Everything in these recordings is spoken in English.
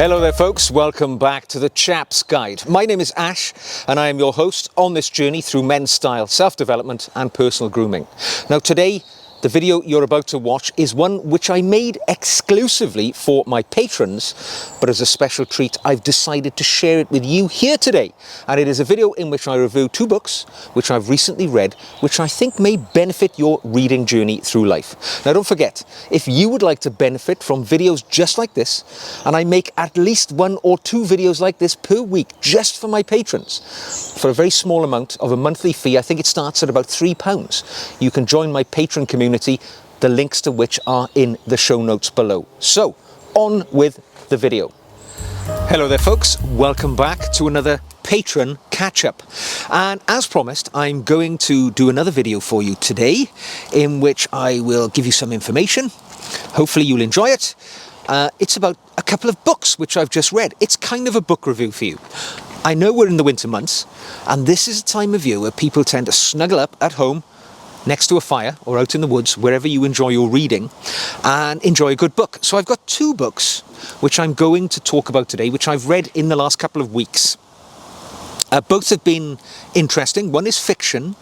Hello there folks, welcome back to the Chap's Guide. My name is Ash and I am your host on this journey through men's style, self-development and personal grooming. Now today, the video you're about to watch is one which I made exclusively for my patrons, but as a special treat I've decided to share it with you here today. And it is a video in which I review two books which I've recently read, which I think may benefit your reading journey through life. Now don't forget, if you would like to benefit from videos just like this, and I make at least one or two videos like this per week just for my patrons, for a very small amount of a monthly fee, I think it starts at about £3, you can join my patron community, the links to which are in the show notes below. So, on with the video. Hello there folks, welcome back to another patron catch-up. And as promised, I'm going to do another video for you today in which I will give you some information. Hopefully you'll enjoy it. It's about a couple of books which I've just read. It's kind of a book review for you. I know we're in the winter months, and this is a time of year where people tend to snuggle up at home next to a fire or out in the woods, wherever you enjoy your reading, and enjoy a good book. So I've got two books which I'm going to talk about today, which I've read in the last couple of weeks. Both have been interesting. One is fiction,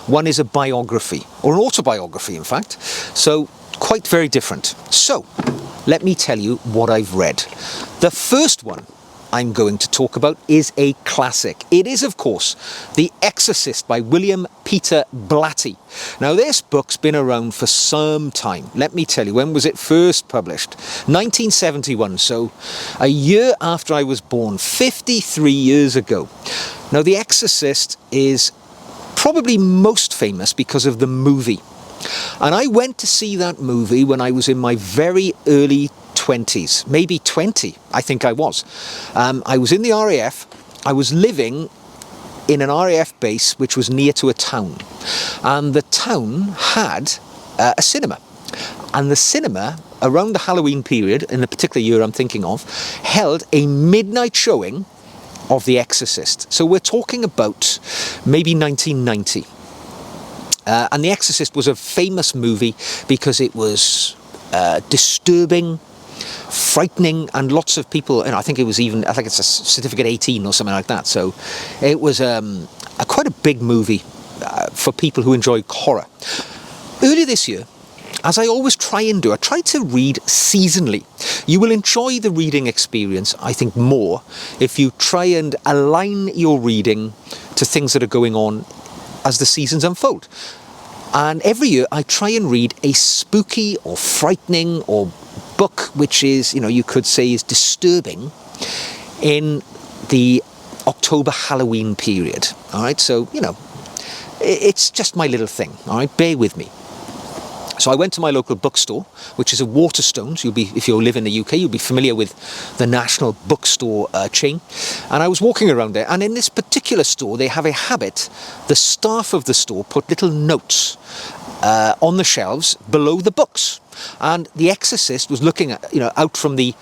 one is a biography, or an autobiography in fact, so quite very different. So let me tell you what I've read. The first one I'm going to talk about is a classic. It is, of course, The Exorcist by William Peter Blatty. Now, this book's been around for some time. Let me tell you, when was it first published? 1971, so a year after I was born, 53 years ago. Now, The Exorcist is probably most famous because of the movie. And I went to see that movie when I was in my very early 20s, maybe 20, I think I was. I was in the RAF. I was living in an RAF base which was near to a town. And the town had a cinema. And the cinema, around the Halloween period, in a particular year I'm thinking of, held a midnight showing of The Exorcist. So we're talking about maybe 1990. And The Exorcist was a famous movie because it was disturbing, frightening, and lots of people, and I think it's a certificate 18 or something like that. So it was quite a big movie for people who enjoy horror. Earlier this year, as I always try and do, I try to read seasonally. You will enjoy the reading experience, I think, more if you try and align your reading to things that are going on as the seasons unfold. And every year I try and read a spooky or frightening or book which is, you could say is disturbing in the October Halloween period. All right, so, it's just my little thing. All right, bear with me. So I went to my local bookstore, which is a Waterstones. If you live in the UK, you'll be familiar with the national bookstore chain. And I was walking around there, and in this particular store, they have a habit. The staff of the store put little notes on the shelves below the books. And The Exorcist was looking at, out from the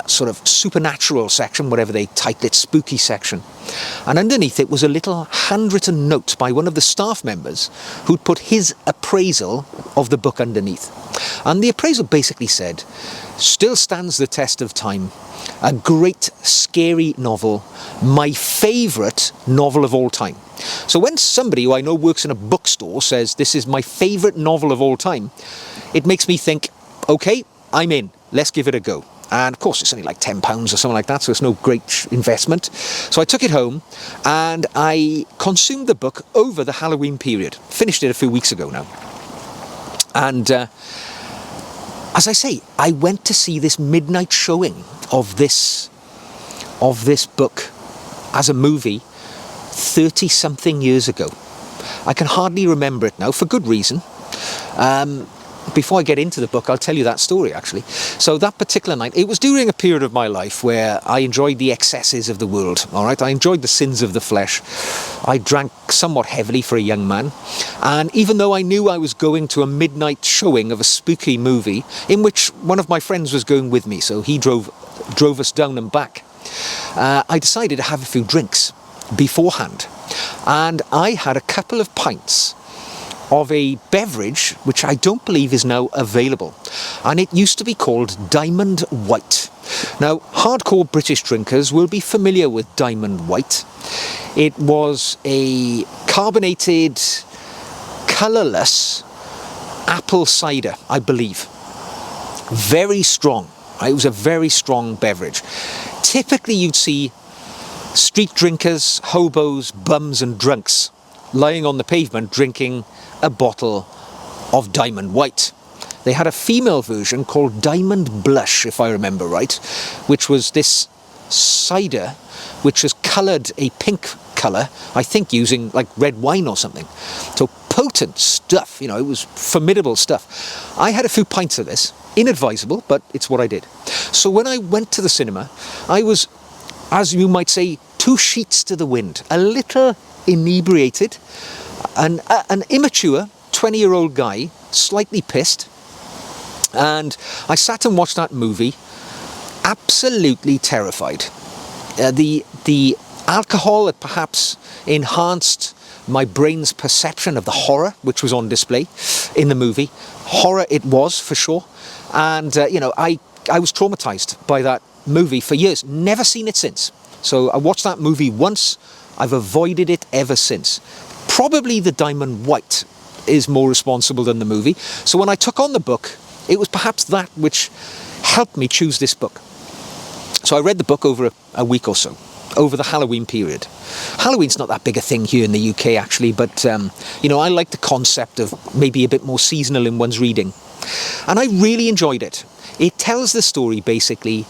sort of supernatural section, whatever they titled it, spooky section. And underneath it was a little handwritten note by one of the staff members who'd put his appraisal of the book underneath. And the appraisal basically said, still stands the test of time, a great scary novel, my favourite novel of all time. So when somebody who I know works in a bookstore says this is my favourite novel of all time, it makes me think, okay, I'm in, let's give it a go. And of course it's only like £10 or something like that, so it's no great investment. So I took it home and I consumed the book over the Halloween period. Finished it a few weeks ago now. And as I say, I went to see this midnight showing of this book as a movie 30-something years ago. I can hardly remember it now, for good reason. Before I get into the book, I'll tell you that story, actually. So that particular night, it was during a period of my life where I enjoyed the excesses of the world, all right? I enjoyed the sins of the flesh. I drank somewhat heavily for a young man. And even though I knew I was going to a midnight showing of a spooky movie, in which one of my friends was going with me, so he drove us down and back, I decided to have a few drinks beforehand. And I had a couple of pints of a beverage which I don't believe is now available. And it used to be called Diamond White. Now, hardcore British drinkers will be familiar with Diamond White. It was a carbonated, colourless apple cider, I believe. Very strong. It was a very strong beverage. Typically you'd see street drinkers, hobos, bums and drunks lying on the pavement drinking a bottle of Diamond White. They had a female version called Diamond Blush, if I remember right, which was this cider which was coloured a pink colour, I think using like red wine or something. So potent stuff, it was formidable stuff. I had a few pints of this, inadvisable, but it's what I did. So when I went to the cinema, I was, as you might say, 2 sheets to the wind, a little inebriated, an immature 20-year-old guy, slightly pissed, and I sat and watched that movie, absolutely terrified. The alcohol had perhaps enhanced my brain's perception of the horror which was on display in the movie. Horror it was, for sure. And, I was traumatised by that movie for years. Never seen it since. So I watched that movie once. I've avoided it ever since. Probably the Diamond White is more responsible than the movie. So when I took on the book, it was perhaps that which helped me choose this book. So I read the book over a week or so, over the Halloween period. Halloween's not that big a thing here in the UK, actually, but, I like the concept of maybe a bit more seasonal in one's reading. And I really enjoyed it. It tells the story, basically,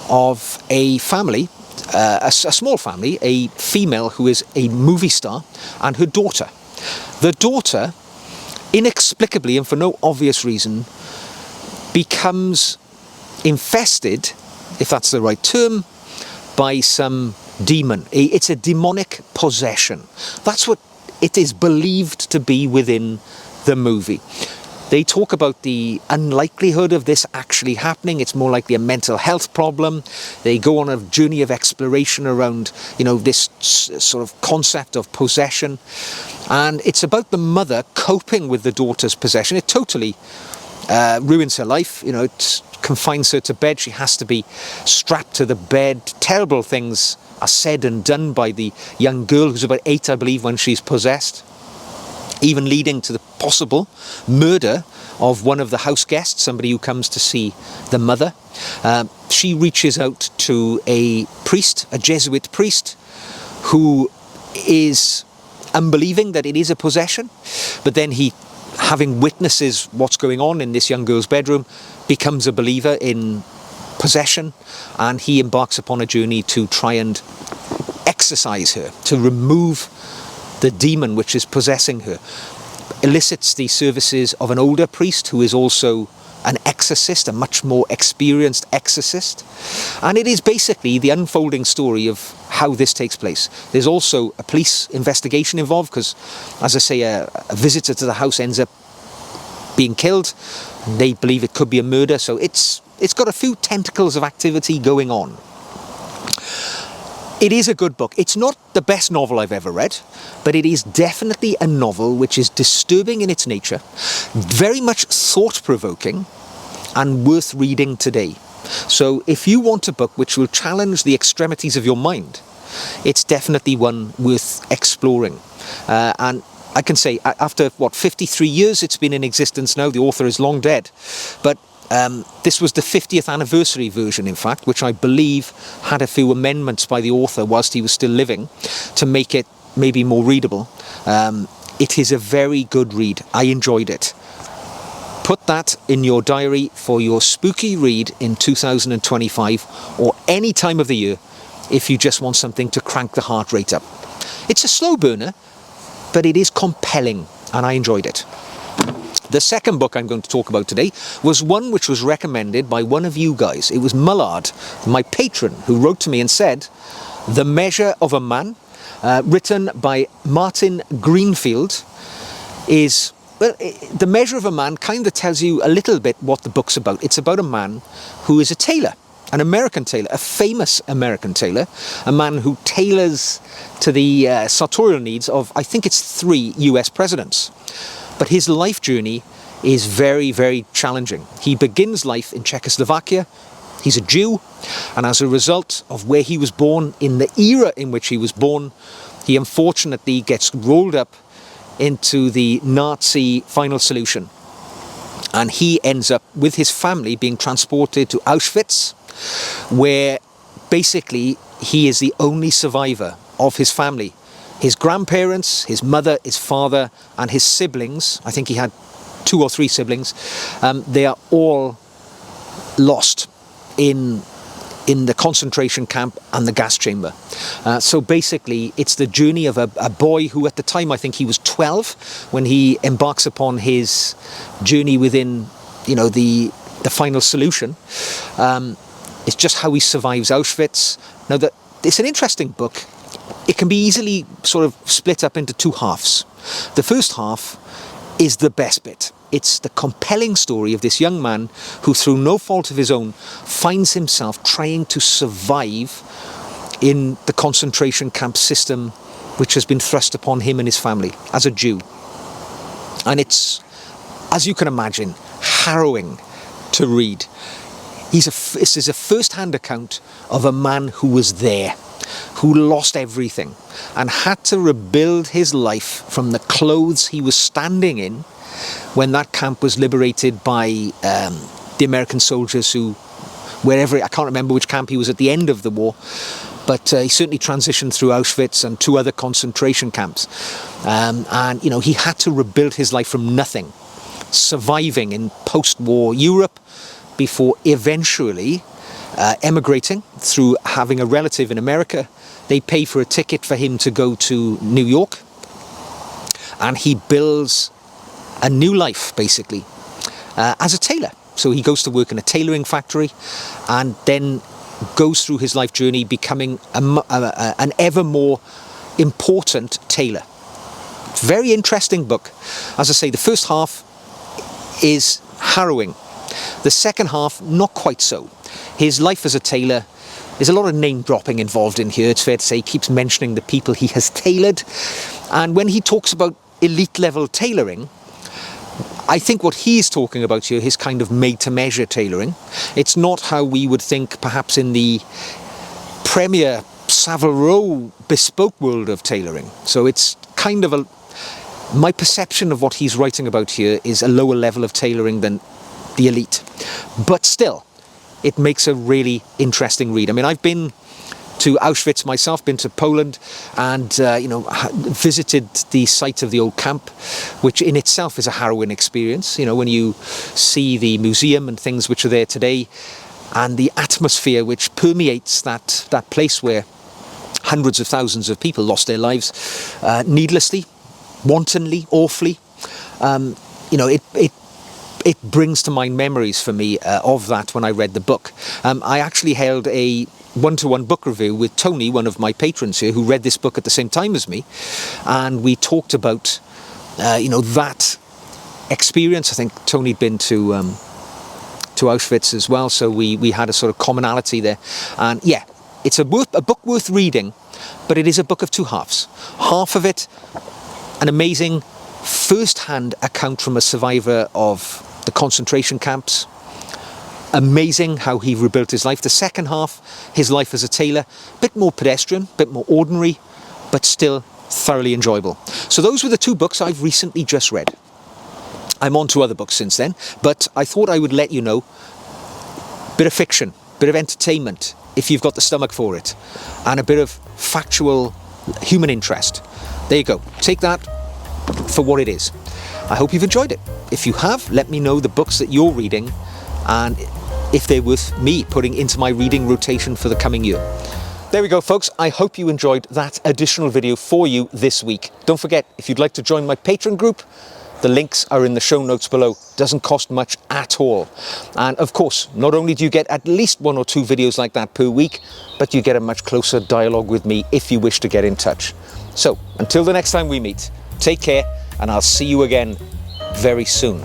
of a family, a small family, a female who is a movie star, and her daughter. The daughter, inexplicably and for no obvious reason, becomes infested, if that's the right term, by some demon. It's a demonic possession. That's what it is believed to be within the movie. They talk about the unlikelihood of this actually happening. It's more likely a mental health problem. They go on a journey of exploration around, this sort of concept of possession. And it's about the mother coping with the daughter's possession. It totally ruins her life. It confines her to bed. She has to be strapped to the bed. Terrible things are said and done by the young girl, who's about 8, I believe, when she's possessed, even leading to the possible murder of one of the house guests, somebody who comes to see the mother. She reaches out to a priest, a Jesuit priest, who is unbelieving that it is a possession, but then he, having witnesses what's going on in this young girl's bedroom, becomes a believer in possession, and he embarks upon a journey to try and exorcise her, to remove the demon which is possessing her. Elicits the services of an older priest who is also an exorcist, a much more experienced exorcist. And it is basically the unfolding story of how this takes place. There's also a police investigation involved because, as I say, a visitor to the house ends up being killed. They believe it could be a murder, so it's got a few tentacles of activity going on. It is a good book. It's not the best novel I've ever read, but it is definitely a novel which is disturbing in its nature, very much thought-provoking, and worth reading today. So if you want a book which will challenge the extremities of your mind, it's definitely one worth exploring. And I can say, after, 53 years it's been in existence now, the author is long dead, but this was the 50th anniversary version, in fact, which I believe had a few amendments by the author whilst he was still living to make it maybe more readable. It is a very good read. I enjoyed it. Put that in your diary for your spooky read in 2025 or any time of the year if you just want something to crank the heart rate up. It's a slow burner, but it is compelling, and I enjoyed it. The second book I'm going to talk about today was one which was recommended by one of you guys. It was Mullard, my patron, who wrote to me and said, The Measure of a Man, written by Martin Greenfield, is... Well, The Measure of a Man kind of tells you a little bit what the book's about. It's about a man who is a tailor, an American tailor, a famous American tailor, a man who tailors to the sartorial needs of, I think it's 3 US presidents. But his life journey is very, very challenging. He begins life in Czechoslovakia. He's a Jew, and as a result of where he was born, in the era in which he was born, he unfortunately gets rolled up into the Nazi final solution. And he ends up, with his family, being transported to Auschwitz, where basically he is the only survivor of his family. His grandparents, his mother, his father, and his siblings, I think he had 2 or 3 siblings, they are all lost in the concentration camp and the gas chamber. So basically, it's the journey of a boy who, at the time, I think he was 12, when he embarks upon his journey within, the final solution. It's just how he survives Auschwitz. Now, it's an interesting book. It can be easily sort of split up into 2 halves. The first half is the best bit. It's the compelling story of this young man who, through no fault of his own, finds himself trying to survive in the concentration camp system which has been thrust upon him and his family as a Jew. And it's, as you can imagine, harrowing to read. This is a first-hand account of a man who was there, who lost everything and had to rebuild his life from the clothes he was standing in when that camp was liberated by the American soldiers I can't remember which camp he was at the end of the war, but he certainly transitioned through Auschwitz and 2 other concentration camps. And he had to rebuild his life from nothing, surviving in post-war Europe before eventually emigrating through having a relative in America. They pay for a ticket for him to go to New York, and he builds a new life, basically, as a tailor. So he goes to work in a tailoring factory and then goes through his life journey becoming an ever more important tailor. Very interesting book. As I say, the first half is harrowing. The second half, not quite so. His life as a tailor, there's a lot of name dropping involved in here. It's fair to say he keeps mentioning the people he has tailored. And when he talks about elite level tailoring, I think what he's talking about here is kind of made-to-measure tailoring. It's not how we would think perhaps in the Premier Savile Row bespoke world of tailoring. So it's kind of my perception of what he's writing about here is a lower level of tailoring than the elite. But still, it makes a really interesting read. I mean, I've been to Auschwitz myself, been to Poland, and visited the site of the old camp, which in itself is a harrowing experience. When you see the museum and things which are there today, and the atmosphere which permeates that place where hundreds of thousands of people lost their lives needlessly, wantonly, awfully. It brings to mind memories for me of that when I read the book. I actually held a one-to-one book review with Tony, one of my patrons here, who read this book at the same time as me, and we talked about that experience. I think Tony'd been to Auschwitz as well, so we had a sort of commonality there. And yeah, it's a book worth reading, but it is a book of 2 halves. Half of it, an amazing first-hand account from a survivor of the concentration camps. Amazing how he rebuilt his life. The second half, his life as a tailor, a bit more pedestrian, a bit more ordinary, but still thoroughly enjoyable. So those were the 2 books I've recently just read. I'm on to other books since then, but I thought I would let you know, bit of fiction, bit of entertainment, if you've got the stomach for it, and a bit of factual human interest. There you go. Take that for what it is. I hope you've enjoyed it. If you have, let me know the books that you're reading and if they're worth me putting into my reading rotation for the coming year. There we go, folks. I hope you enjoyed that additional video for you this week. Don't forget, if you'd like to join my Patreon group, the links are in the show notes below. Doesn't cost much at all. And of course, not only do you get at least 1 or 2 videos like that per week, but you get a much closer dialogue with me if you wish to get in touch. So until the next time we meet, take care, and I'll see you again very soon.